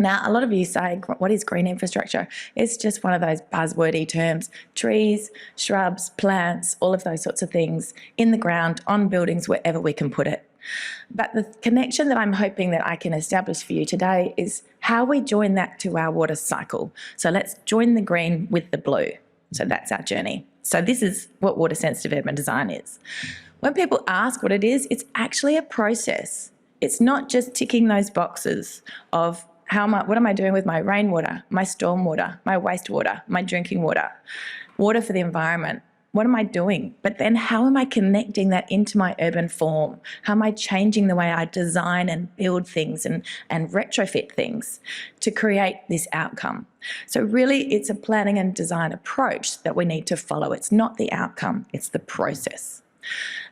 Now, a lot of you say, what is green infrastructure? It's just one of those buzzwordy terms. Trees, shrubs, plants, all of those sorts of things in the ground, on buildings, wherever we can put it. But the connection that I'm hoping that I can establish for you today is how we join that to our water cycle. So let's join the green with the blue. So that's our journey. So this is what water sensitive urban design is. When people ask what it is, it's actually a process. It's not just ticking those boxes of what am I doing with my rainwater, my stormwater, my wastewater, my drinking water, water for the environment. What am I doing? But then how am I connecting that into my urban form? How am I changing the way I design and build things and retrofit things to create this outcome? So really it's a planning and design approach that we need to follow. It's not the outcome, it's the process.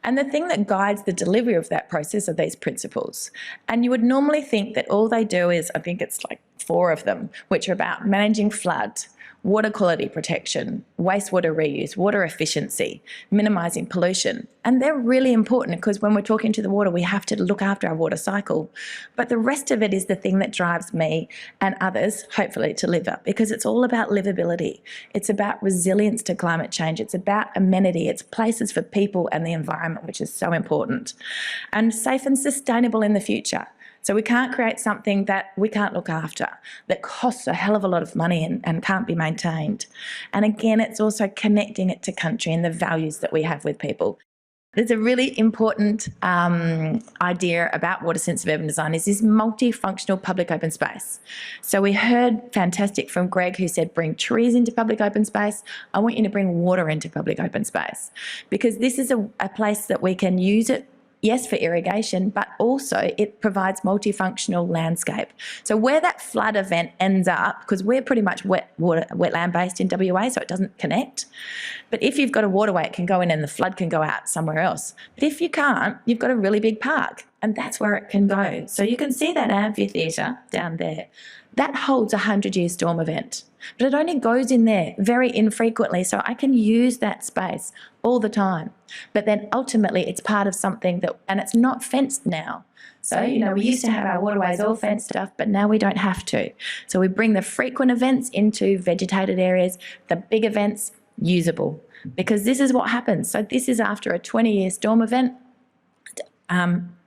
And the thing that guides the delivery of that process are these principles. And you would normally think that all they do is, I think it's like 4 of them, which are about managing flood, water quality protection, wastewater reuse, water efficiency, minimising pollution. And they're really important because when we're talking to the water, we have to look after our water cycle. But the rest of it is the thing that drives me and others, hopefully, to live up, because it's all about livability. It's about resilience to climate change. It's about amenity. It's places for people and the environment, which is so important. And safe and sustainable in the future. So we can't create something that we can't look after, that costs a hell of a lot of money and can't be maintained. And again, it's also connecting it to country and the values that we have with people. There's a really important idea about water sensitive urban design is this multifunctional public open space. So we heard fantastic from Greg who said bring trees into public open space. I want you to bring water into public open space because this is a place that we can use it, yes, for irrigation, but also it provides multifunctional landscape. So where that flood event ends up, because we're pretty much wetland based in WA, so it doesn't connect. But if you've got a waterway, it can go in and the flood can go out somewhere else. But if you can't, you've got a really big park and that's where it can go. So you can see that amphitheatre down there. That holds a 100-year storm event, but it only goes in there very infrequently, so I can use that space all the time. But then ultimately it's part of something that, and it's not fenced now. So, we used to have our waterways all fenced off, but now we don't have to. So we bring the frequent events into vegetated areas, the big events usable, because this is what happens. So this is after a 20-year storm event,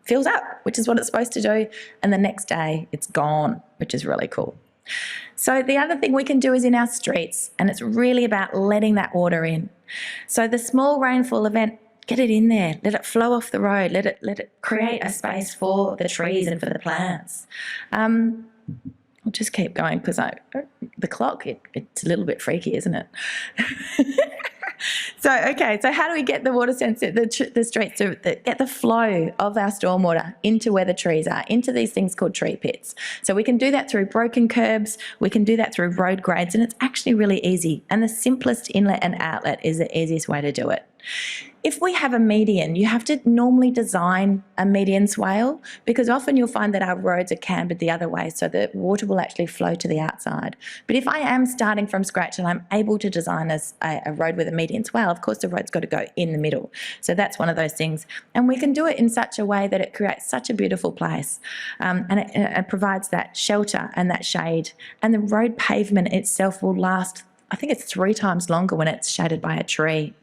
fills up, which is what it's supposed to do, and the next day it's gone, which is really cool. So the other thing we can do is in our streets, and it's really about letting that water in. So the small rainfall event, get it in there, let it flow off the road, let it create a space for the trees and for the plants. I'll just keep going because the clock, it's a little bit freaky, isn't it? So how do we get the water sensitive, the streets to get the flow of our stormwater into where the trees are, into these things called tree pits? So we can do that through broken curbs, we can do that through road grades, and it's actually really easy. And the simplest inlet and outlet is the easiest way to do it. If we have a median, you have to normally design a median swale because often you'll find that our roads are cambered the other way so that water will actually flow to the outside. But if I am starting from scratch and I'm able to design a road with a median swale, of course the road's got to go in the middle. So that's one of those things. And we can do it in such a way that it creates such a beautiful place and it provides that shelter and that shade. And the road pavement itself will last, I think it's 3 times longer when it's shaded by a tree.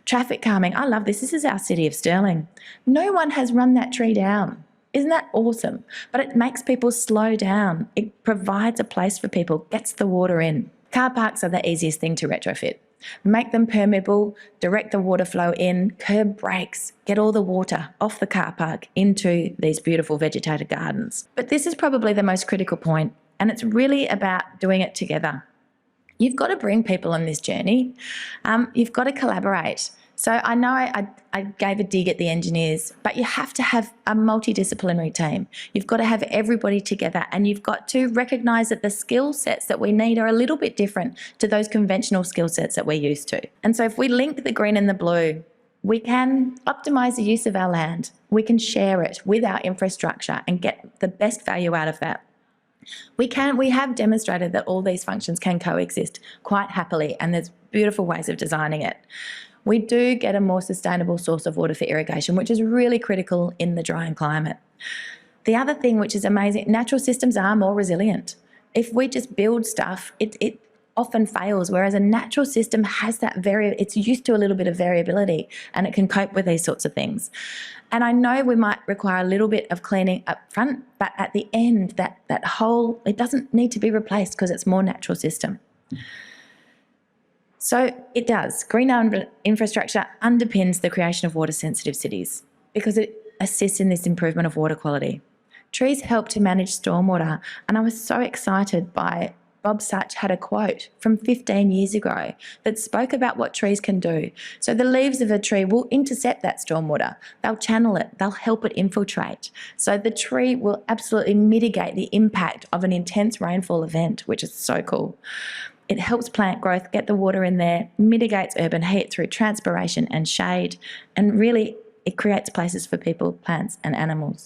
Traffic calming, I love this. This is our city of Stirling. No one has run that tree down. Isn't that awesome? But it makes people slow down. It provides a place for people, gets the water in. Car parks are the easiest thing to retrofit. Make them permeable, direct the water flow in, curb breaks, get all the water off the car park into these beautiful vegetated gardens. But this is probably the most critical point, and it's really about doing it together. You've got to bring people on this journey. You've got to collaborate. So I know I gave a dig at the engineers, but you have to have a multidisciplinary team. You've got to have everybody together, and you've got to recognise that the skill sets that we need are a little bit different to those conventional skill sets that we're used to. And so if we link the green and the blue, we can optimise the use of our land. We can share it with our infrastructure and get the best value out of that. We have demonstrated that all these functions can coexist quite happily, and there's beautiful ways of designing it. We do get a more sustainable source of water for irrigation, which is really critical in the drying climate. The other thing which is amazing, natural systems are more resilient. if we just build stuff, it often fails, whereas a natural system has that it's used to a little bit of variability and it can cope with these sorts of things. And I know we might require a little bit of cleaning up front, but at the end, that whole, it doesn't need to be replaced because it's more natural system. So it does. Green infrastructure underpins the creation of water-sensitive cities because it assists in this improvement of water quality. Trees help to manage stormwater, and I was so excited by Bob Such had a quote from 15 years ago that spoke about what trees can do. So the leaves of a tree will intercept that stormwater. They'll channel it. They'll help it infiltrate. So the tree will absolutely mitigate the impact of an intense rainfall event, which is so cool. It helps plant growth, get the water in there, mitigates urban heat through transpiration and shade, and really it creates places for people, plants and animals.